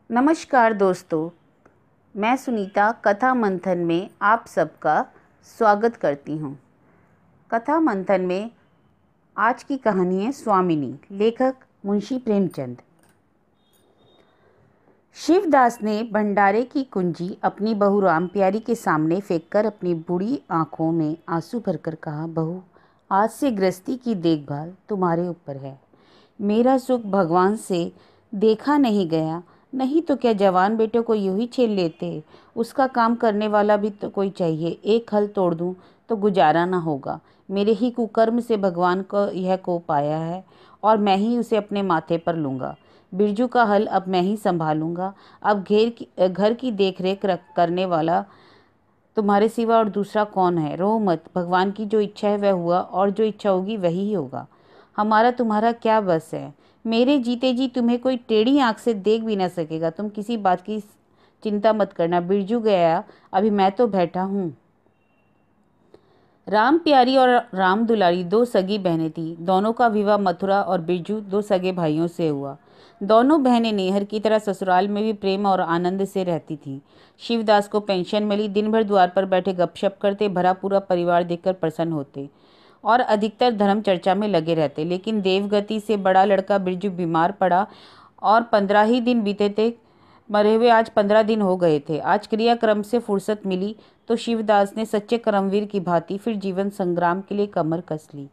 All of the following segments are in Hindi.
नमस्कार दोस्तों, मैं सुनीता कथा मंथन में आप सबका स्वागत करती हूँ। कथा मंथन में आज की कहानी है स्वामिनी, लेखक मुंशी प्रेमचंद। शिवदास ने भंडारे की कुंजी अपनी बहू राम प्यारी के सामने फेंककर अपनी बूढ़ी आंखों में आंसू भरकर कहा, बहू, आज से गृहस्थी की देखभाल तुम्हारे ऊपर है। मेरा सुख भगवान से देखा नहीं गया, नहीं तो क्या जवान बेटे को यूं ही छेड़ लेते। उसका काम करने वाला भी तो कोई चाहिए। एक हल तोड़ दूं तो गुजारा ना होगा। मेरे ही कुकर्म से भगवान को यह कोप आया है और मैं ही उसे अपने माथे पर लूँगा। बिरजू का हल अब मैं ही संभालूंगा। अब घर की देखरेख करने वाला तुम्हारे सिवा और दूसरा कौन है। रो मत, भगवान की जो इच्छा है वह हुआ और जो इच्छा होगी वही होगा। हमारा तुम्हारा क्या बस है। मेरे जीते जी तुम्हें कोई टेढ़ी आंख से देख भी ना सकेगा। तुम किसी बात की चिंता मत करना। बिरजू गया, अभी मैं तो बैठा हूँ। राम प्यारी और राम दुलारी दो सगी बहनें थीं। दोनों का विवाह मथुरा और बिरजू दो सगे भाइयों से हुआ। दोनों बहनें नेहर की तरह ससुराल में भी प्रेम और आनंद से रहती थीं। शिवदास को पेंशन मिली। दिन भर द्वार पर बैठे गपशप करते, भरा पूरा परिवार देखकर प्रसन्न होते और अधिकतर धर्म चर्चा में लगे रहते। लेकिन देवगति से बड़ा लड़का बिरजू बीमार पड़ा और 15 ही दिन बीते थे। मरे हुए आज 15 दिन हो गए थे। आज क्रियाक्रम से फुर्सत मिली तो शिवदास ने सच्चे कर्मवीर की भांति फिर जीवन संग्राम के लिए कमर कस ली।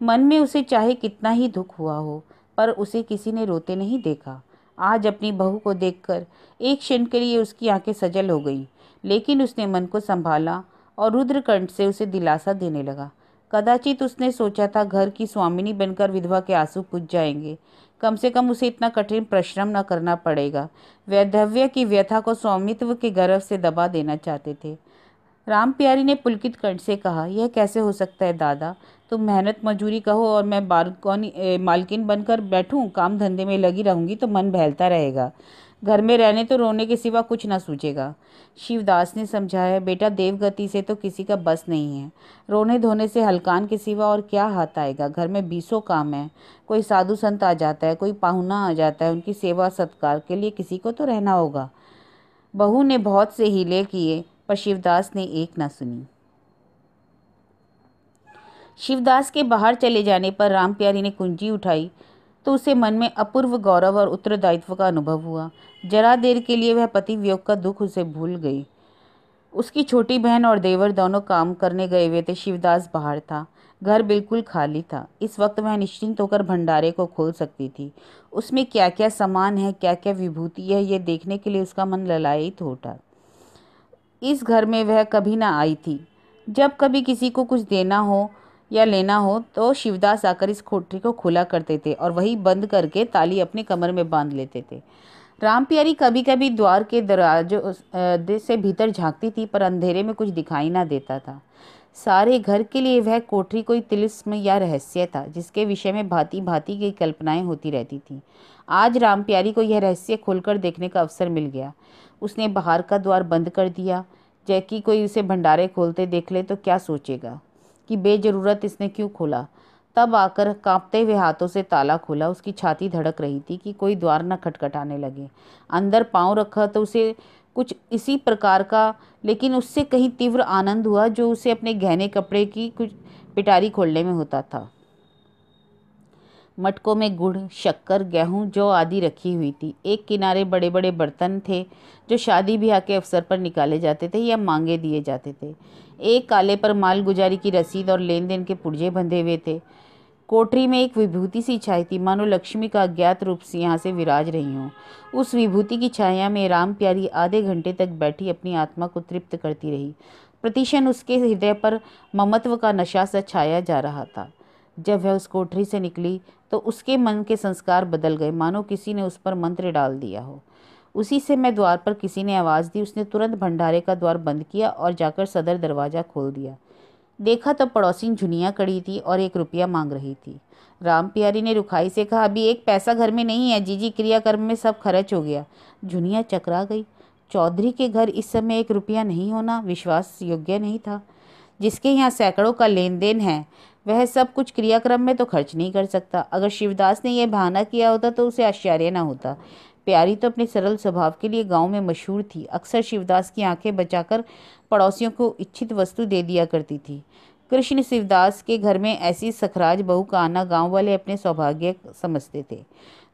मन में उसे चाहे कितना ही दुख हुआ हो, पर उसे किसी ने रोते नहीं देखा। आज अपनी बहू को देखकर एक क्षण के लिए उसकी आंखें सजल हो गईं, लेकिन उसने मन को संभाला और रुद्रकंठ से उसे दिलासा देने लगा। कदाचित उसने सोचा था घर की स्वामिनी बनकर विधवा के आंसू पुछ जाएंगे। कम से कम उसे इतना कठिन परिश्रम न करना पड़ेगा। वैधव्य की व्यथा को स्वामित्व के गर्व से दबा देना चाहते थे। राम प्यारी ने पुलकित कंठ से कहा, यह कैसे हो सकता है दादा। तुम मेहनत मजूरी कहो और मैं मालकिन बनकर बैठूं। काम धंधे में लगी रहूंगी तो मन बहलता रहेगा। घर में रहने तो रोने के सिवा कुछ ना सूझेगा। शिवदास ने समझाया, बेटा, देवगति से तो किसी का बस नहीं है। रोने धोने से हलकान के सिवा और क्या हाथ आएगा। घर में 20 काम है। कोई साधु संत आ जाता है, कोई पाहुना आ जाता है, उनकी सेवा सत्कार के लिए किसी को तो रहना होगा। बहू ने बहुत से हीले किए, पर शिवदास ने एक ना सुनी। शिवदास के बाहर चले जाने पर राम प्यारी ने कुंजी उठाई तो उसे मन में अपूर्व गौरव और उत्तरदायित्व का अनुभव हुआ। जरा देर के लिए वह पति वियोग का दुख उसे भूल गई। उसकी छोटी बहन और देवर दोनों काम करने गए हुए थे। शिवदास बाहर था। घर बिल्कुल खाली था। इस वक्त वह निश्चिंत होकर भंडारे को खोल सकती थी। उसमें क्या क्या सामान है, क्या क्या विभूति है, ये देखने के लिए उसका मन ललायित हो उठा। इस घर में वह कभी ना आई थी। जब कभी किसी को कुछ देना हो या लेना हो तो शिवदास आकर इस कोठरी को खुला करते थे और वही बंद करके ताली अपने कमर में बांध लेते थे। राम प्यारी कभी कभी द्वार के दरवाजों से भीतर झांकती थी, पर अंधेरे में कुछ दिखाई ना देता था। सारे घर के लिए वह कोठरी कोई तिलिस्म या रहस्य था, जिसके विषय में भांति भांति की कल्पनाएं होती रहती थीं। आज राम प्यारी को यह रहस्य खोलकर देखने का अवसर मिल गया। उसने बाहर का द्वार बंद कर दिया। जैकी कोई उसे भंडारे खोलते देख ले तो क्या सोचेगा कि बेजरूरत इसने क्यों खोला। तब आकर कांपते हुए हाथों से ताला खोला। उसकी छाती धड़क रही थी कि कोई द्वार न खटखटाने लगे। अंदर पांव रखा तो उसे कुछ इसी प्रकार का, लेकिन उससे कहीं तीव्र आनंद हुआ जो उसे अपने गहने कपड़े की कुछ पिटारी खोलने में होता था। मटकों में गुड़, शक्कर, गेहूं, जौ आदि रखी हुई थी। एक किनारे बड़े बड़े बर्तन थे जो शादी ब्याह के अवसर पर निकाले जाते थे या मांगे दिए जाते थे। एक काले पर माल गुजारी की रसीद और लेन देन के पुर्जे बंधे हुए थे। कोठरी में एक विभूति सी छाई थी, मानो लक्ष्मी का अज्ञात रूप से यहाँ से विराज रही हो। उस विभूति की छाया में राम प्यारी आधे घंटे तक बैठी अपनी आत्मा को तृप्त करती रही। प्रतिक्षण उसके हृदय पर ममत्व का नशा सा छाया जा रहा था। जब वह उस कोठरी से निकली तो उसके मन के संस्कार बदल गए, मानो किसी ने उस पर मंत्र डाल दिया हो। उसी समय द्वार पर किसी ने आवाज़ दी। उसने तुरंत भंडारे का द्वार बंद किया और जाकर सदर दरवाज़ा खोल दिया। देखा तो पड़ोसिन झुनिया कड़ी थी और 1 रुपया मांग रही थी। राम प्यारी ने रुखाई से कहा, अभी 1 पैसा घर में नहीं है जीजी, क्रियाकर्म में सब खर्च हो गया। झुनिया चकरा गई। चौधरी के घर इस समय 1 रुपया नहीं होना विश्वास योग्य नहीं था। जिसके यहाँ सैकड़ों का लेन देन है वह सब कुछ क्रियाक्रम में तो खर्च नहीं कर सकता। अगर शिवदास ने यह बहाना किया होता तो उसे आश्चर्य न होता। प्यारी तो अपने सरल स्वभाव के लिए गांव में मशहूर थी। अक्सर शिवदास की आंखें बचाकर पड़ोसियों को इच्छित वस्तु दे दिया करती थी। कृष्ण शिवदास के घर में ऐसी सखराज बहू का आना गांव वाले अपने सौभाग्य समझते थे।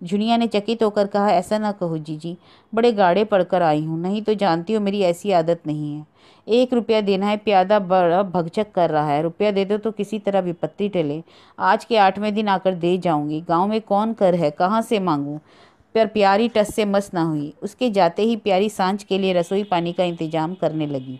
झुनिया ने चकित होकर कहा, ऐसा ना कहो जीजी, बड़े गाड़े पड़कर आई हूँ, नहीं तो जानती हो मेरी ऐसी आदत नहीं है। 1 रुपया देना है, प्यादा बड़ा भगचक कर रहा है, रुपया दे दो तो किसी तरह विपत्ति टले। आज के 8वें दिन आकर दे जाऊंगी। गांव में कौन कर है, कहाँ से मांगूं। पर प्यारी टस से मस ना हुई। उसके जाते ही प्यारी सांझ के लिए रसोई पानी का इंतजाम करने लगी।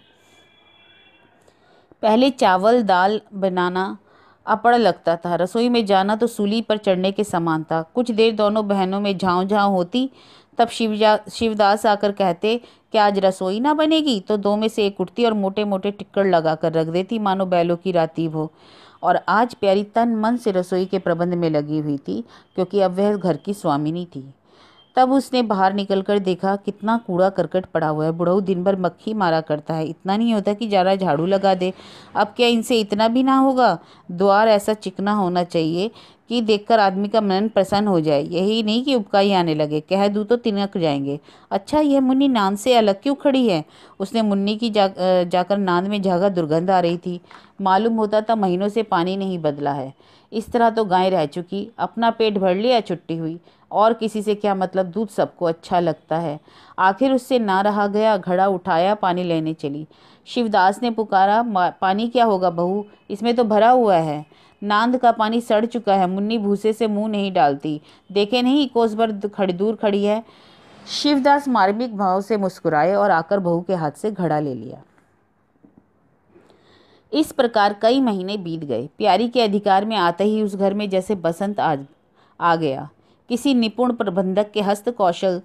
पहले चावल दाल बनाना अपड़ लगता था, रसोई में जाना तो सूली पर चढ़ने के समान था। कुछ देर दोनों बहनों में झाँव झाँव होती, तब शिवदास आकर कहते, क्या आज रसोई ना बनेगी? तो दो में से एक उठती और मोटे मोटे टिक्कड़ लगा कर रख देती, मानो बैलों की रातीब हो। और आज प्यारी तन मन से रसोई के प्रबंध में लगी हुई थी, क्योंकि अब वह घर की स्वामिनी थी। तब उसने बाहर निकलकर देखा, कितना कूड़ा करकट पड़ा हुआ है। बुढ़ऊ दिन भर मक्खी मारा करता है, इतना नहीं होता कि जरा झाड़ू लगा दे। अब क्या इनसे इतना भी ना होगा? द्वार ऐसा चिकना होना चाहिए कि देखकर आदमी का मन प्रसन्न हो जाए, यही नहीं कि उबकाई आने लगे। कह दूँ तो तिनक जाएंगे। अच्छा, यह मुन्नी नांद से अलग क्यों खड़ी है? उसने मुन्नी की जाकर नांद में झागा, दुर्गंध आ रही थी। मालूम होता था महीनों से पानी नहीं बदला है। इस तरह तो गाय रह चुकी, अपना पेट भर लिया, छुट्टी हुई। और किसी से क्या मतलब, दूध सबको अच्छा लगता है। आखिर उससे ना रहा गया, घड़ा उठाया, पानी लेने चली। शिवदास ने पुकारा, पानी क्या होगा बहू, इसमें तो भरा हुआ है। नांद का पानी सड़ चुका है। मुन्नी भूसे से मुंह नहीं डालती, देखे नहीं कोस भर दूर खड़ी है। शिवदास मार्मिक भाव से मुस्कुराए और आकर बहू के हाथ से घड़ा ले लिया। इस प्रकार कई महीने बीत गए। प्यारी के अधिकार में आते ही उस घर में जैसे बसंत आ गया। किसी निपुण प्रबंधक के हस्त कौशल,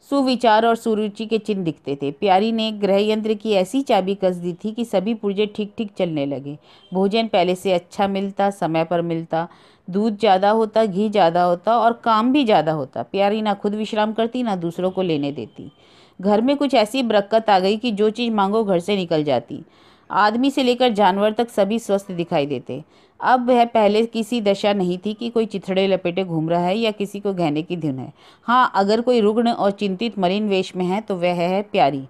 सुविचार और सुरुचि के चिन्ह दिखते थे। प्यारी ने गृह यंत्र की ऐसी चाबी कस दी थी कि सभी पुर्जे ठीक ठीक चलने लगे। भोजन पहले से अच्छा मिलता, समय पर मिलता, दूध ज़्यादा होता, घी ज़्यादा होता और काम भी ज़्यादा होता। प्यारी ना खुद विश्राम करती, ना दूसरों को लेने देती। घर में कुछ ऐसी बरकत आ गई कि जो चीज़ मांगो घर से निकल जाती। आदमी से लेकर जानवर तक सभी स्वस्थ दिखाई देते। अब वह पहले किसी दशा नहीं थी कि कोई चिथड़े लपेटे घूम रहा है या किसी को गहने की धुन है। हाँ, अगर कोई रुग्ण और चिंतित मलिन वेश में है तो वह है प्यारी।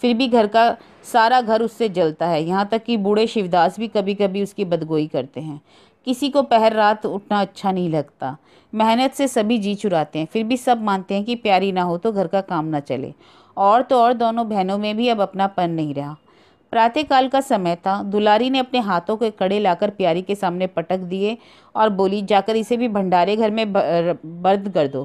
फिर भी घर का सारा घर उससे जलता है, यहाँ तक कि बूढ़े शिवदास भी कभी कभी उसकी बदगोई करते हैं। किसी को पहर रात उठना अच्छा नहीं लगता। मेहनत से सभी जी चुराते हैं, फिर भी सब मानते हैं कि प्यारी ना हो तो घर का काम ना चले। और तो और दोनों बहनों में भी अब अपनापन नहीं रहा। प्रातःकाल का समय था। दुलारी ने अपने हाथों के कड़े लाकर प्यारी के सामने पटक दिए और बोली, जाकर इसे भी भंडारे घर में बंद कर दो।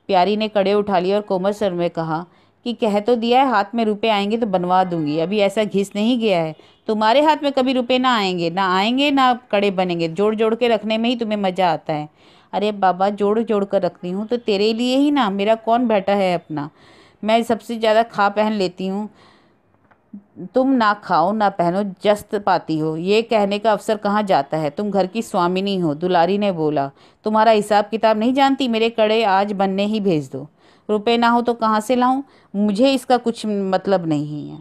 प्यारी ने कड़े उठा लिए और कोमल स्वर में कहा कि कह तो दिया है, हाथ में रुपए आएंगे तो बनवा दूंगी। अभी ऐसा घिस नहीं गया है, तुम्हारे हाथ में कभी रुपए ना आएंगे ना कड़े बनेंगे। जोड़ जोड़ के रखने में ही तुम्हें मजा आता है। अरे बाबा, जोड़ जोड़ कर रखती हूँ तो तेरे लिए ही ना, मेरा कौन बेटा है अपना। मैं सबसे ज़्यादा खा पहन लेती हूँ, तुम ना खाओ ना पहनो, जस्त पाती हो। ये कहने का अवसर कहाँ जाता है, तुम घर की स्वामिनी हो। दुलारी ने बोला, तुम्हारा हिसाब किताब नहीं जानती, मेरे कड़े आज बनने ही भेज दो। रुपए ना हो तो कहाँ से लाऊं, मुझे इसका कुछ मतलब नहीं है,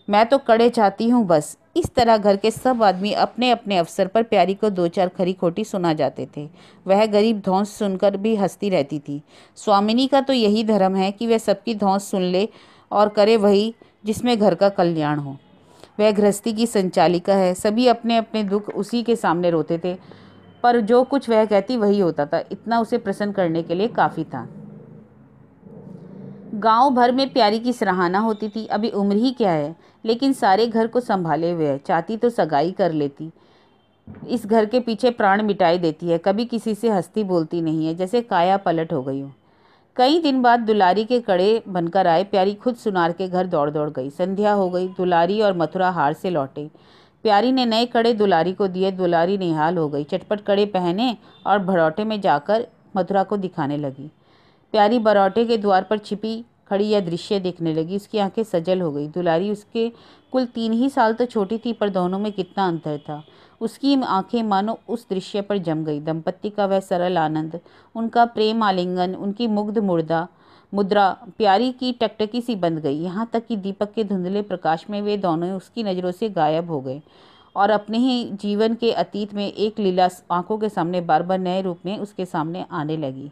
मैं तो कड़े चाहती हूँ बस। इस तरह घर के सब आदमी अपने अपने अवसर पर प्यारी को 2-4 खरी खोटी सुना जाते थे। वह गरीब धौंस सुनकर भी हंसती रहती थी। स्वामिनी का तो यही धर्म है कि वह सबकी धौंस सुन ले और करे वही जिसमें घर का कल्याण हो। वह गृहस्थी की संचालिका है। सभी अपने अपने दुख उसी के सामने रोते थे, पर जो कुछ वह कहती वही होता था। इतना उसे प्रसन्न करने के लिए काफ़ी था। गांव भर में प्यारी की सराहना होती थी। अभी उम्र ही क्या है, लेकिन सारे घर को संभाले हुए है। चाहती तो सगाई कर लेती। इस घर के पीछे प्राण मिटाई देती है। कभी किसी से हंसती बोलती नहीं है, जैसे काया पलट हो गई हो। कई दिन बाद दुलारी के कड़े बनकर आए। प्यारी खुद सुनार के घर दौड़ दौड़ गई। संध्या हो गई। दुलारी और मथुरा हार से लौटे। प्यारी ने नए कड़े दुलारी को दिए। दुलारी निहाल हो गई, चटपट कड़े पहने और भरौटे में जाकर मथुरा को दिखाने लगी। प्यारी बरौटे के द्वार पर छिपी खड़ी यह दृश्य देखने लगी। उसकी आंखें सजल हो गई। दुलारी उसके कुल 3 ही साल तो छोटी थी, पर दोनों में कितना अंतर था। उसकी आंखें मानो उस दृश्य पर जम गई। दंपत्ति का वह सरल आनंद, उनका प्रेम आलिंगन, उनकी मुग्ध मुद्रा प्यारी की टकटकी सी बंध गई। यहाँ तक कि दीपक के धुंधले प्रकाश में वे दोनों उसकी नज़रों से गायब हो गए और अपने ही जीवन के अतीत में एक लीला आंखों के सामने बार बार नए रूप में उसके सामने आने लगी।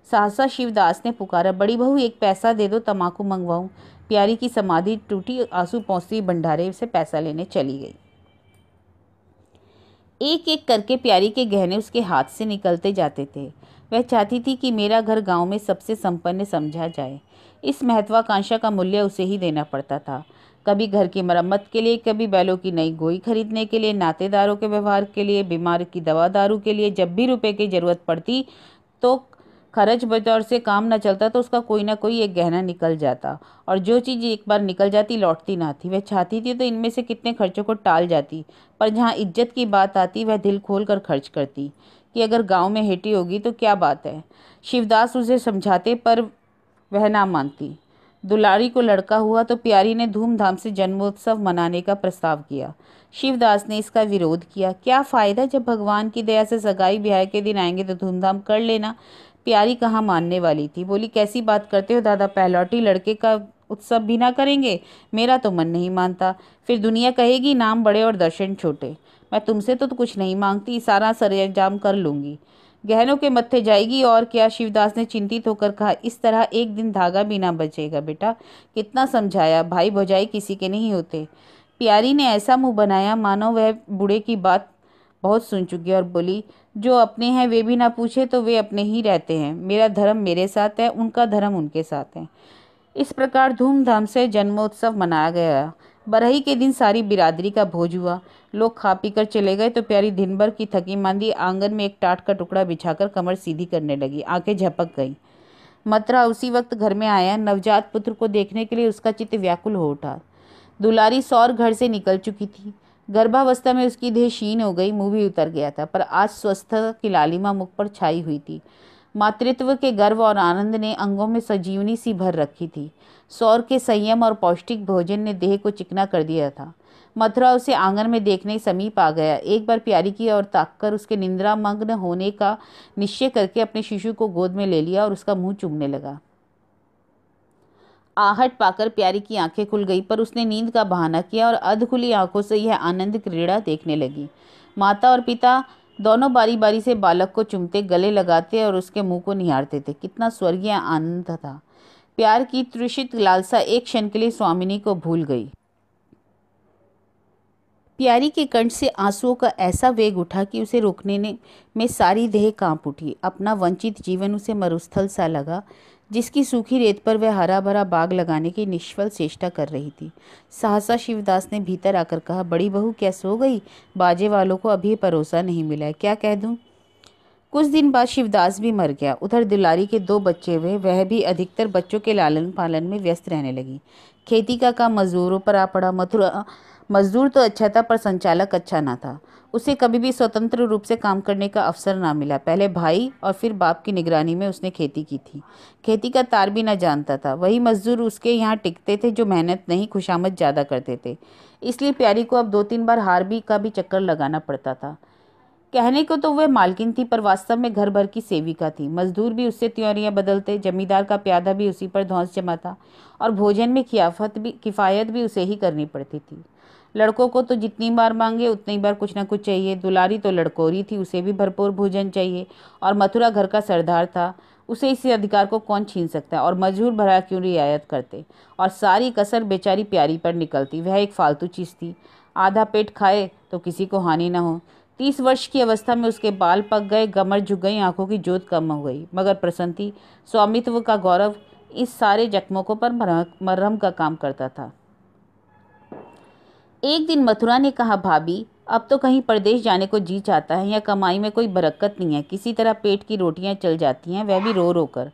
सहसा शिवदास ने पुकारा, बड़ी बहू एक पैसा दे दो, तम्बाकू मंगवाऊं। प्यारी की समाधि टूटी, आंसू पहुंचती भंडारे से पैसा लेने चली गई। एक एक करके प्यारी के गहने उसके हाथ से निकलते जाते थे। वह चाहती थी कि मेरा घर गांव में सबसे संपन्न समझा जाए। इस महत्वाकांक्षा का मूल्य उसे ही देना पड़ता था। कभी घर की मरम्मत के लिए, कभी बैलों की नई गोई खरीदने के लिए, नातेदारों के व्यवहार के लिए, बीमार की दवा दारू के लिए। जब भी रुपए की जरूरत पड़ती तो खर्च बतौर से काम न चलता तो उसका कोई ना कोई एक गहना निकल जाता, और जो चीज़ एक बार निकल जाती लौटती ना थी। वह चाहती थी तो इनमें से कितने खर्चों को टाल जाती, पर जहाँ इज्जत की बात आती वह दिल खोल कर खर्च करती कि अगर गांव में हेटी होगी तो क्या बात है। शिवदास उसे समझाते पर वह ना मानती। दुलारी को लड़का हुआ तो प्यारी ने धूमधाम से जन्मोत्सव मनाने का प्रस्ताव किया। शिवदास ने इसका विरोध किया। क्या फायदा, जब भगवान की दया से सगाई ब्याह के दिन आएंगे तो धूमधाम कर लेना। प्यारी कहाँ मानने वाली थी। बोली, कैसी बात करते हो दादा, पहलौठी लड़के का उत्सव भी ना करेंगे। मेरा तो मन नहीं मानता, फिर दुनिया कहेगी नाम बड़े और दर्शन छोटे। मैं तुमसे तो कुछ नहीं मांगती, सारा सरंजाम कर लूंगी, गहनों के मत्थे जाएगी और क्या। शिवदास ने चिंतित होकर कहा, इस तरह एक दिन धागा भी ना बचेगा बेटा। कितना समझाया, भाई भौजाई किसी के नहीं होते। प्यारी ने ऐसा मुंह बनाया मानो वह बूढ़े की बात बहुत सुन चुकी और बोली, जो अपने हैं वे भी ना पूछे तो वे अपने ही रहते हैं। मेरा धर्म मेरे साथ है, उनका धर्म उनके साथ है। इस प्रकार धूमधाम से जन्मोत्सव मनाया गया। बरही के दिन सारी बिरादरी का भोज हुआ। लोग खा पी कर चले गए तो प्यारी दिन भर की थकी मांदी आंगन में एक टाट का टुकड़ा बिछाकर कमर सीधी करने लगी। आंखें झपक गईं। मथुरा उसी वक्त घर में आया। नवजात पुत्र को देखने के लिए उसका चित्त व्याकुल हो उठा। दुलारी सौर घर से निकल चुकी थी। गर्भावस्था में उसकी देह क्षीण हो गई, मुंह भी उतर गया था, पर आज स्वस्थता की लालिमा मुख पर छाई हुई थी। मातृत्व के गर्व और आनंद ने अंगों में सजीवनी सी भर रखी थी। सौर के संयम और पौष्टिक भोजन ने देह को चिकना कर दिया था। मथुरा उसे आंगन में देखने समीप आ गया। एक बार प्यारी की ओर ताककर उसके निंद्रा मग्न होने का निश्चय करके अपने शिशु को गोद में ले लिया और उसका मुंह चूमने लगा। आहट पाकर प्यारी की आंखें खुल गई, पर उसने नींद का बहाना किया और अधखुली आंखों से यह आनंद क्रीड़ा देखने लगी। माता और पिता दोनों बारी बारी से बालक को चूमते, गले लगाते और उसके मुंह को निहारते थे। कितना स्वर्गीय आनंद था। प्यार की तृषित लालसा एक क्षण के लिए स्वामिनी को भूल गई। प्यारी के कंठ से आंसुओं का ऐसा वेग उठा कि उसे रोकने में सारी देह कांप उठी। अपना वंचित जीवन उसे मरुस्थल सा लगा, जिसकी सूखी रेत पर वह हरा भरा बाग लगाने की निष्फल चेष्टा कर रही थी। सहसा शिवदास ने भीतर आकर कहा, बड़ी बहू क्या सो गई? बाजे वालों को अभी भरोसा नहीं मिला है, क्या कह दूं? कुछ दिन बाद शिवदास भी मर गया। उधर दुलारी के 2 बच्चे हुए। वह भी अधिकतर बच्चों के लालन पालन में व्यस्त रहने लगी। खेती का काम मजदूरों पर आ पड़ा। मथुरा मजदूर तो अच्छा था, पर संचालक अच्छा ना था। उसे कभी भी स्वतंत्र रूप से काम करने का अवसर ना मिला। पहले भाई और फिर बाप की निगरानी में उसने खेती की थी। खेती का तार भी ना जानता था। वही मजदूर उसके यहाँ टिकते थे जो मेहनत नहीं खुशामद ज़्यादा करते थे। इसलिए प्यारी को अब 2-3 बार हार भी का भी चक्कर लगाना पड़ता था। कहने को तो वह मालकिन थी, पर वास्तव में घर भर की सेविका थी। मजदूर भी उससे त्योरियां बदलते, जमींदार का प्यादा भी उसी पर धौंस जमाता, और भोजन में किफ़ायत भी उसे ही करनी पड़ती थी। लड़कों को तो जितनी बार मांगे उतनी बार कुछ ना कुछ चाहिए। दुलारी तो लड़कोरी थी, उसे भी भरपूर भोजन चाहिए। और मथुरा घर का सरदार था, उसे इस अधिकार को कौन छीन सकता है। और मजदूर भरा क्यों रियायत करते। और सारी कसर बेचारी प्यारी पर निकलती। वह एक फालतू चीज़ थी। आधा पेट खाए तो किसी को हानि न हो। 30 वर्ष की अवस्था में उसके बाल पक गए, कमर झुक गई, आंखों की जोत कम हो गई, मगर प्रसन्न थी। स्वामित्व का गौरव इस सारे जख्मों को पर मरहम का काम करता था। एक दिन मथुरा ने कहा, भाभी अब तो कहीं परदेश जाने को जी चाहता है। या कमाई में कोई बरकत नहीं है, किसी तरह पेट की रोटियां चल जाती हैं, वह भी रो रो कर।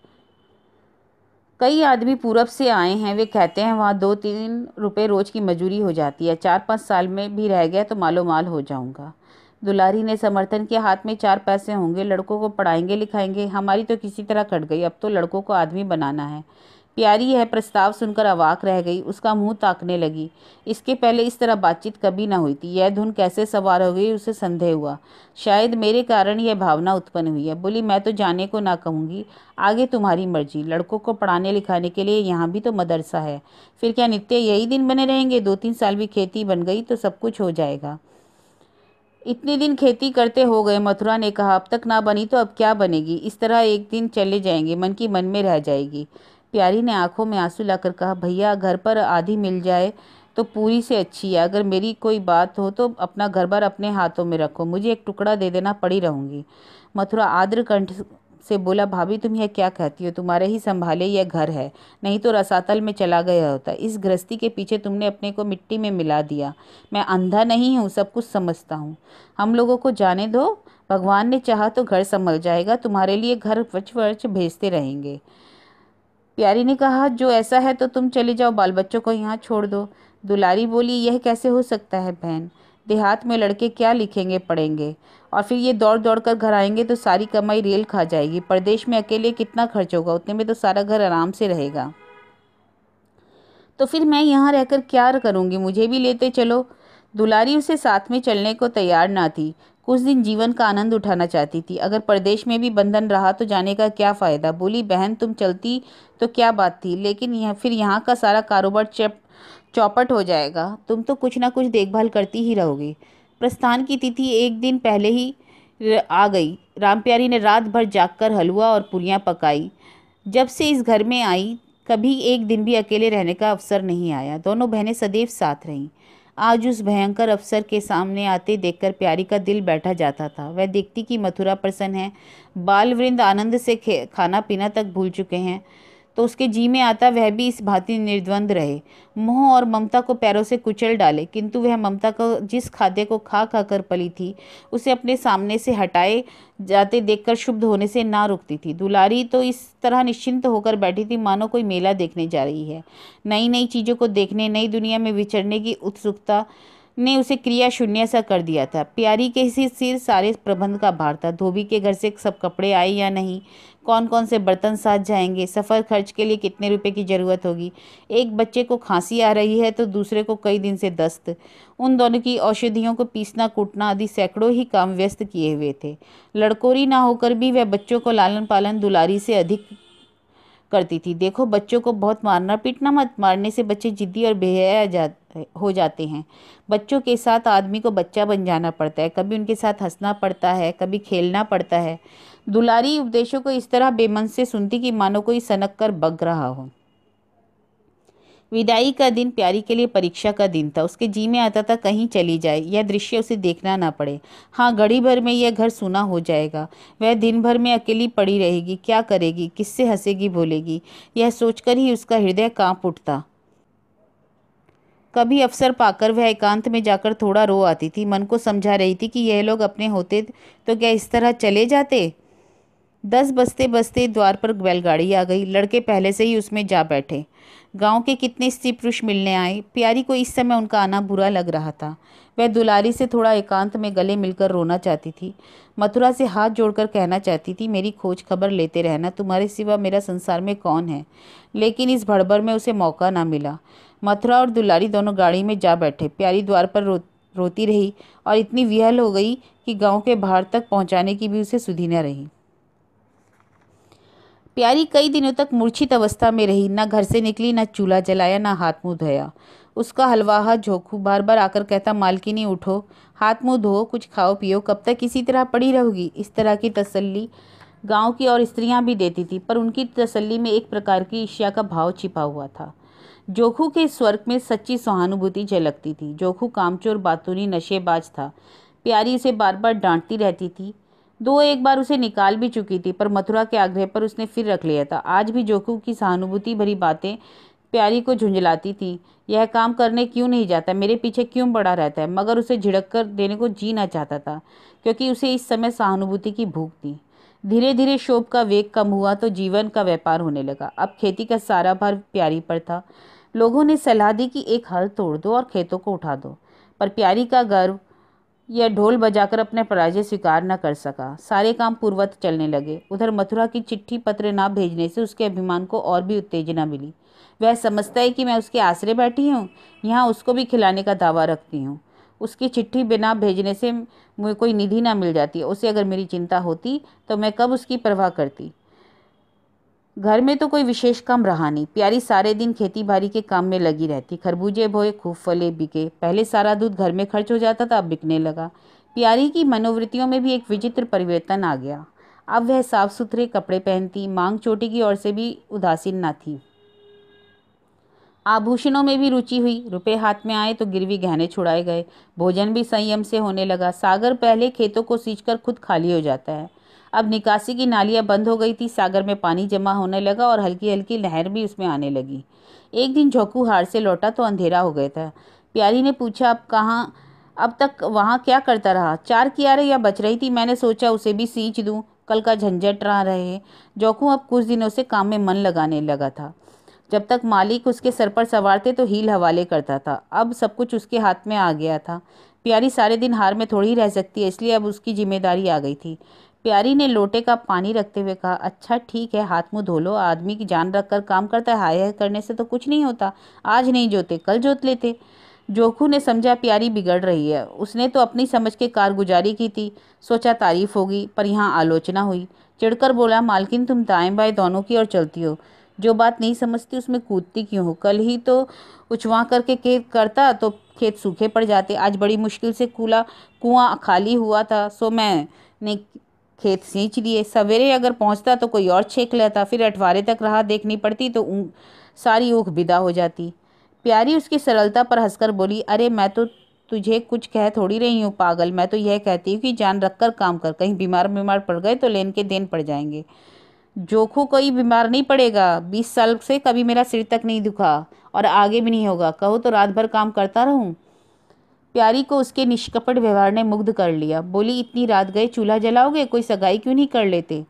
कई आदमी पूरब से आए हैं, वे कहते हैं वहाँ 2-3 रुपए रोज की मजूरी हो जाती है। 4-5 साल में भी रह गया तो मालो माल हो जाऊंगा। दुलारी ने समर्थन किया, हाथ में 4 पैसे होंगे, लड़कों को पढ़ाएंगे लिखाएंगे। हमारी तो किसी तरह कट गई, अब तो लड़कों को आदमी बनाना है। प्यारी यह प्रस्ताव सुनकर अवाक रह गई, उसका मुंह ताकने लगी। इसके पहले इस तरह बातचीत कभी ना हुई थी। यह धुन कैसे सवार हो गई, उसे संदेह हुआ। शायद मेरे कारण यह भावना उत्पन्न हुई है। बोली, मैं तो जाने को ना कहूँगी, आगे तुम्हारी मर्जी। लड़कों को पढ़ाने लिखाने के लिए यहाँ भी तो मदरसा है। फिर क्या नित्य यही दिन बने रहेंगे? 2-3 साल भी खेती बन गई तो सब कुछ हो जाएगा। इतने दिन खेती करते हो गए, मथुरा ने कहा। अब तक ना बनी तो अब क्या बनेगी? इस तरह एक दिन चले जाएंगे, मन की मन में रह जाएगी। प्यारी ने आंखों में आंसू लाकर कहा, भैया घर पर आधी मिल जाए तो पूरी से अच्छी है। अगर मेरी कोई बात हो तो अपना घर बार अपने हाथों में रखो, मुझे एक टुकड़ा दे देना, पड़ी रहूंगी। मथुरा आर्द्र कंठ से बोला, भाभी तुम यह क्या कहती हो? तुम्हारे ही संभाले यह घर है, नहीं तो रसातल में चला गया होता। इस गृहस्थी के पीछे तुमने अपने को मिट्टी में मिला दिया। मैं अंधा नहीं हूँ, सब कुछ समझता हूँ। हम लोगों को जाने दो, भगवान ने चाहा तो घर संभल जाएगा, तुम्हारे लिए घर वर्च वर्च भेजते रहेंगे। प्यारी ने कहा, जो ऐसा है तो तुम चले जाओ, बाल बच्चों को यहाँ छोड़ दो। दुलारी बोली, यह कैसे हो सकता है बहन? देहात में लड़के क्या लिखेंगे पढ़ेंगे, और फिर ये दौड़ दौड़ कर घर आएंगे तो सारी कमाई रेल खा जाएगी। परदेश में अकेले कितना खर्च होगा, उतने में तो सारा घर आराम से रहेगा। तो फिर मैं यहाँ रहकर क्या करूँगी, मुझे भी लेते चलो। दुलारी उसे साथ में चलने को तैयार ना थी। कुछ दिन जीवन का आनंद उठाना चाहती थी। अगर परदेश में भी बंधन रहा तो जाने का क्या फ़ायदा। बोली, बहन तुम चलती तो क्या बात थी, लेकिन फिर यहाँ का सारा कारोबार चौपट हो जाएगा। तुम तो कुछ ना कुछ देखभाल करती ही रहोगी। प्रस्थान की तिथि एक दिन पहले ही आ गई। रामप्यारी ने रात भर जागकर हलवा और पूरियाँ पकाई। जब से इस घर में आई, कभी एक दिन भी अकेले रहने का अवसर नहीं आया। दोनों बहनें सदैव साथ रहीं। आज उस भयंकर अवसर के सामने आते देखकर प्यारी का दिल बैठा जाता था। वह देखती कि मथुरा प्रसन्न है, बाल वृंद आनंद से खाना पीना तक भूल चुके हैं, तो उसके जी में आता वह भी इस भांति निर्द्वंद रहे, मोह और ममता को पैरों से कुचल डाले। किंतु वह ममता को, जिस खाद्य को खा खा कर पली थी, उसे अपने सामने से हटाए जाते देखकर शुद्ध होने से ना रुकती थी। दुलारी तो इस तरह निश्चिंत होकर बैठी थी मानो कोई मेला देखने जा रही है। नई नई चीज़ों को देखने, नई दुनिया में विचरने की उत्सुकता ने उसे क्रिया शून्य सा कर दिया था। प्यारी के ही सिर सारे प्रबंध का भार था। धोबी के घर से सब कपड़े आए या नहीं, कौन कौन से बर्तन साथ जाएंगे, सफ़र खर्च के लिए कितने रुपए की ज़रूरत होगी, एक बच्चे को खांसी आ रही है तो दूसरे को कई दिन से दस्त, उन दोनों की औषधियों को पीसना कूटना आदि सैकड़ों ही काम व्यस्त किए हुए थे। लड़कोरी ना होकर भी वह बच्चों को लालन पालन दुलारी से अधिक करती थी। देखो बच्चों को बहुत मारना पीटना मत, मारने से बच्चे जिद्दी और बेहया हो जाते हैं। बच्चों के साथ आदमी को बच्चा बन जाना पड़ता है, कभी उनके साथ हंसना पड़ता है, कभी खेलना पड़ता है। दुलारी उपदेशों को इस तरह बेमन से सुनती कि मानो कोई सनक कर बग रहा हो। विदाई का दिन प्यारी के लिए परीक्षा का दिन था। उसके जी में आता था कहीं चली जाए, यह दृश्य उसे देखना ना पड़े। हाँ, घड़ी भर में यह घर सूना हो जाएगा। वह दिन भर में अकेली पड़ी रहेगी, क्या करेगी, किससे हंसेगी बोलेगी, यह सोचकर ही उसका हृदय कांप उठता। कभी अवसर पाकर वह एकांत में जाकर थोड़ा रो आती थी। मन को समझा रही थी कि यह लोग अपने होते तो क्या इस तरह चले जाते। 10 बजते बजते द्वार पर बैलगाड़ी आ गई। लड़के पहले से ही उसमें जा बैठे। गांव के कितने स्त्री पुरुष मिलने आए। प्यारी को इस समय उनका आना बुरा लग रहा था। वह दुलारी से थोड़ा एकांत में गले मिलकर रोना चाहती थी। मथुरा से हाथ जोड़कर कहना चाहती थी, मेरी खोज खबर लेते रहना, तुम्हारे सिवा मेरा संसार में कौन है। लेकिन इस भड़बड़ में उसे मौका ना मिला। मथुरा और दुलारी दोनों गाड़ी में जा बैठे। प्यारी द्वार पर रोती रही और इतनी विहल हो गई कि गाँव के बाहर तक पहुँचाने की भी उसे सुधि न रही। प्यारी कई दिनों तक मूर्छित अवस्था में रही, न घर से निकली, न चूल्हा जलाया, न हाथ मुंह धोया। उसका हलवाहा झोंकू बार बार आकर कहता, मालकिनी उठो, हाथ मुंह धो, कुछ खाओ पियो, कब तक इसी तरह पड़ी रहोगी। इस तरह की तसल्ली गांव की और स्त्रियां भी देती थी, पर उनकी तसल्ली में एक प्रकार की ईर्ष्या का भाव छिपा हुआ था। जोखू के स्वर में सच्ची सहानुभूति झलकती थी। जोखू कामचोर, बातूनी, नशेबाज था। प्यारी उसे बार बार डांटती रहती थी। दो एक बार उसे निकाल भी चुकी थी, पर मथुरा के आग्रह पर उसने फिर रख लिया था। आज भी जोखू की सहानुभूति भरी बातें प्यारी को झुंझलाती थी। यह काम करने क्यों नहीं जाता, मेरे पीछे क्यों पड़ा रहता है, मगर उसे झिड़क कर देने को जी ना चाहता था, क्योंकि उसे इस समय सहानुभूति की भूख थी। धीरे धीरे शोभ का वेग कम हुआ तो जीवन का व्यापार होने लगा। अब खेती का सारा भार प्यारी पर था। लोगों ने सलाह दी कि एक हल तोड़ दो और खेतों को उठा दो, पर प्यारी का गर्व यह ढोल बजाकर अपने पराजय स्वीकार न कर सका। सारे काम पूर्ववत चलने लगे। उधर मथुरा की चिट्ठी पत्र ना भेजने से उसके अभिमान को और भी उत्तेजना मिली। वह समझता है कि मैं उसके आसरे बैठी हूँ, यहाँ उसको भी खिलाने का दावा रखती हूँ। उसकी चिट्ठी बिना भेजने से मुझे कोई निधि ना मिल जाती। उसे अगर मेरी चिंता होती तो मैं कब उसकी परवाह करती। घर में तो कोई विशेष काम रहा नहीं। प्यारी सारे दिन खेती बाड़ी के काम में लगी रहती। खरबूजे बोए, खूब फले, बिके। पहले सारा दूध घर में खर्च हो जाता था, अब बिकने लगा। प्यारी की मनोवृत्तियों में भी एक विचित्र परिवर्तन आ गया। अब वह साफ सुथरे कपड़े पहनती, मांग चोटी की ओर से भी उदासीन न थी। आभूषणों में भी रुचि हुई। रुपए हाथ में आए तो गिरवी गहने छुड़ाए गए। भोजन भी संयम से होने लगा। सागर पहले खेतों को सींचकर खुद खाली हो जाता है, अब निकासी की नालियां बंद हो गई थी। सागर में पानी जमा होने लगा और हल्की हल्की लहर भी उसमें आने लगी। एक दिन झोंकू हार से लौटा तो अंधेरा हो गया था। प्यारी ने पूछा, अब तक वहाँ क्या करता रहा? 4 कियारे या बच रही थी, मैंने सोचा उसे भी सींच दूं, कल का झंझट रहा रहे। जोखू अब कुछ दिनों से काम में मन लगाने लगा था। जब तक मालिक उसके सर पर सवार थे तो हील हवाले करता था, अब सब कुछ उसके हाथ में आ गया था। प्यारी सारे दिन हार में थोड़ी रह सकती है, इसलिए अब उसकी जिम्मेदारी आ गई थी। प्यारी ने लोटे का पानी रखते हुए कहा, अच्छा ठीक है, हाथ मुंह धो लो। आदमी की जान रखकर काम करता है, हाय हाय करने से तो कुछ नहीं होता। आज नहीं जोते कल जोत लेते। जोखू ने समझा प्यारी बिगड़ रही है। उसने तो अपनी समझ के कारगुजारी की थी, सोचा तारीफ होगी, पर यहाँ आलोचना हुई। चिढ़कर बोला, मालकिन तुम दाएं बाएं दोनों की ओर चलती हो, जो बात नहीं समझती उसमें कूदती क्यों हो? कल ही तो उचवा करके खेत करता तो खेत सूखे पड़ जाते। आज बड़ी मुश्किल से कुआं खाली हुआ था, सो मैंने खेत सींच लिए। सवेरे अगर पहुंचता तो कोई और छेक लेता, फिर अठवारे तक राह देखनी पड़ती तो सारी ऊख विदा हो जाती। प्यारी उसकी सरलता पर हंसकर बोली, अरे मैं तो तुझे कुछ कह थोड़ी रही हूँ पागल, मैं तो यह कहती हूँ कि जान रखकर काम कर, कहीं बीमार पड़ गए तो लेन के देन पड़ जाएंगे। जोखू कोई बीमार नहीं पड़ेगा, 20 साल से कभी मेरा सिर तक नहीं दुखा और आगे भी नहीं होगा। कहो तो रात भर काम करता रहूं। प्यारी को उसके निष्कपट व्यवहार ने मुग्ध कर लिया। बोली, इतनी रात गए चूल्हा जलाओगे, कोई सगाई क्यों नहीं कर लेते?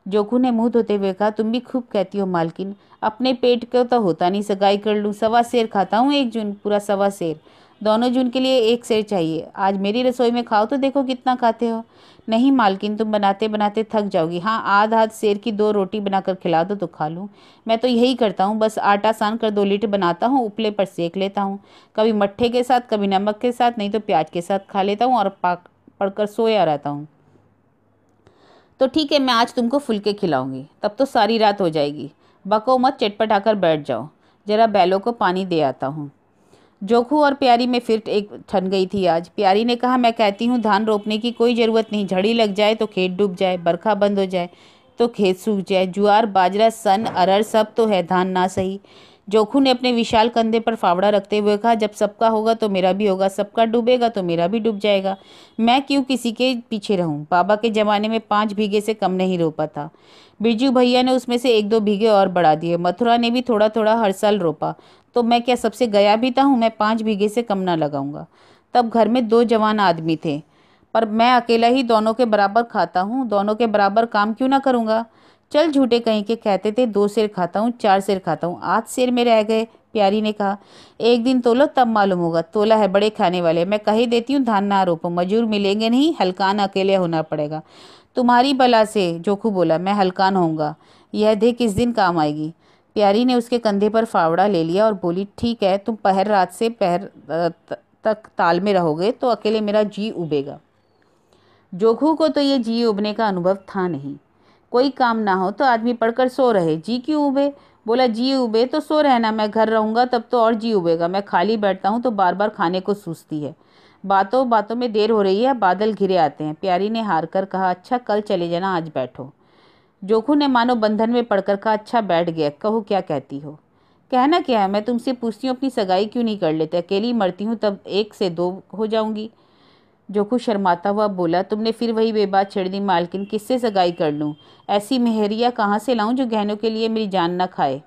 जोखू ने मुंह धोते हुए कहा, तुम भी खूब कहती हो मालकिन, अपने पेट को तो होता नहीं सगाई कर लूं। 1.25 सेर खाता हूँ, 1 जून पूरा 1.25 सेर। दोनों जून के लिए 1 सेर चाहिए। आज मेरी रसोई में खाओ तो देखो कितना खाते हो। नहीं मालकिन, तुम बनाते बनाते थक जाओगी। हाँ, आध सेर की 2 रोटी बनाकर खिला दो तो खा लूँ। मैं तो यही करता हूँ, बस आटा सान कर 2 लीटर बनाता हूँ, उपले पर सेक लेता हूँ। कभी मट्ठे के साथ, कभी नमक के साथ, नहीं तो प्याज के साथ खा लेता हूँ और पाक पड़कर सोया रहता हूँ। तो ठीक है, मैं आज तुमको फुलके खिलाऊंगी, तब तो सारी रात हो जाएगी। बको मत, चटपट आकर बैठ जाओ, जरा बैलों को पानी दे आता हूँ। जोखू और प्यारी में फिर एक ठन गई थी आज। प्यारी ने कहा, मैं कहती हूँ धान रोपने की कोई ज़रूरत नहीं, झड़ी लग जाए तो खेत डूब जाए, बरखा बंद हो जाए तो खेत सूख जाए, ज्वार बाजरा सन अरहर सब तो है, धान ना सही। जोखू ने अपने विशाल कंधे पर फावड़ा रखते हुए कहा, जब सबका होगा तो मेरा भी होगा, सबका डूबेगा तो मेरा भी डूब जाएगा। मैं क्यों किसी के पीछे रहूं? बाबा के ज़माने में 5 बीघे से कम नहीं रोपा था। बिरजू भैया ने उसमें से 1-2 बीघे और बढ़ा दिए। मथुरा ने भी थोड़ा थोड़ा हर साल रोपा। तो मैं क्या सबसे गया भी था हूँ? मैं 5 बीघे से कम ना लगाऊंगा। तब घर में 2 जवान आदमी थे, पर मैं अकेला ही दोनों के बराबर खाता हूँ, दोनों के बराबर काम क्यों ना करूँगा? चल झूठे कहीं के, कहते थे 2 सेर खाता हूँ, 4 सेर खाता हूँ, 8 सेर में रह गए। प्यारी ने कहा, एक दिन तोलो तब मालूम होगा। तोला है बड़े खाने वाले, मैं कह ही देती हूँ धान ना रोपो, मजूर मिलेंगे नहीं, हलकान अकेले होना पड़ेगा। तुम्हारी बला से, जोखू बोला, मैं हलकान होऊंगा, यह देख किस दिन काम आएगी। प्यारी ने उसके कंधे पर फावड़ा ले लिया और बोली, ठीक है, तुम पहर रात से पहर तक ताल में रहोगे तो अकेले मेरा जी उबेगा। जोखू को तो ये जी उबने का अनुभव था नहीं। कोई काम ना हो तो आदमी पढ़कर सो रहे, जी क्यों उबे? बोला, जी उबे तो सो रहना, मैं घर रहूंगा तब तो और जी उबेगा। मैं खाली बैठता हूँ तो बार बार खाने को सूझती है। बातों बातों में देर हो रही है, बादल घिरे आते हैं। प्यारी ने हार कर कहा, अच्छा कल चले जाना, आज बैठो। जोखू ने मानो बंधन में पड़कर कहा, अच्छा बैठ गया, कहो क्या कहती हो? कहना क्या है, मैं तुमसे पूछती हूँ अपनी सगाई क्यों नहीं कर लेते? अकेली मरती हूँ तब 1 से 2 हो जाऊंगी। जोखू शर्माता हुआ बोला, तुमने फिर वही बेबात छेड़ दी मालकिन, किससे सगाई कर लूं? ऐसी मेहरिया कहाँ से लाऊं जो गहनों के लिए मेरी जान ना खाए?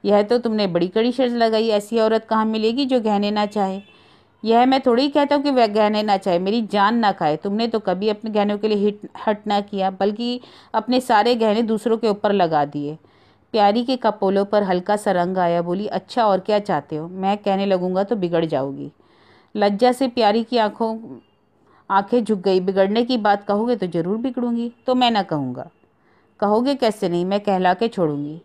यह तो तुमने बड़ी कड़ी शर्त लगाई, ऐसी औरत कहाँ मिलेगी जो गहने ना चाहे? यह मैं थोड़ी कहता हूँ कि वह गहने ना चाहे, मेरी जान ना खाए। तुमने तो कभी अपने गहनों के लिए हट ना किया, बल्कि अपने सारे गहने दूसरों के ऊपर लगा दिए। प्यारी के कपोलों पर हल्का सा रंग आया। बोली, अच्छा और क्या चाहते हो? मैं कहने लगूंगा तो बिगड़ जाओगी। लज्जा से प्यारी की आंखें झुक गई। बिगड़ने की बात कहोगे तो जरूर बिगड़ूंगी। तो मैं ना कहूँगा? कहोगे कैसे नहीं, मैं कहला के छोड़ूंगी।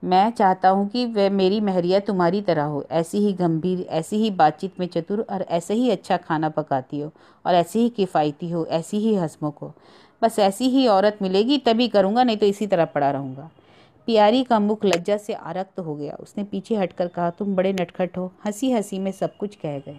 मैं चाहता हूँ कि वह मेरी मेहरिया तुम्हारी तरह हो, ऐसी ही गंभीर, ऐसी ही बातचीत में चतुर और ऐसे ही अच्छा खाना पकाती हो और ऐसी ही किफ़ायती हो, ऐसी ही हंसमुख हो। बस ऐसी ही औरत मिलेगी तभी करूँगा, नहीं तो इसी तरह पड़ा रहूँगा। प्यारी का मुख लज्जा से आरक्त हो गया। उसने पीछे हटकर कहा, तुम बड़े नटखट हो। हंसी हंसी में सब कुछ कह गए।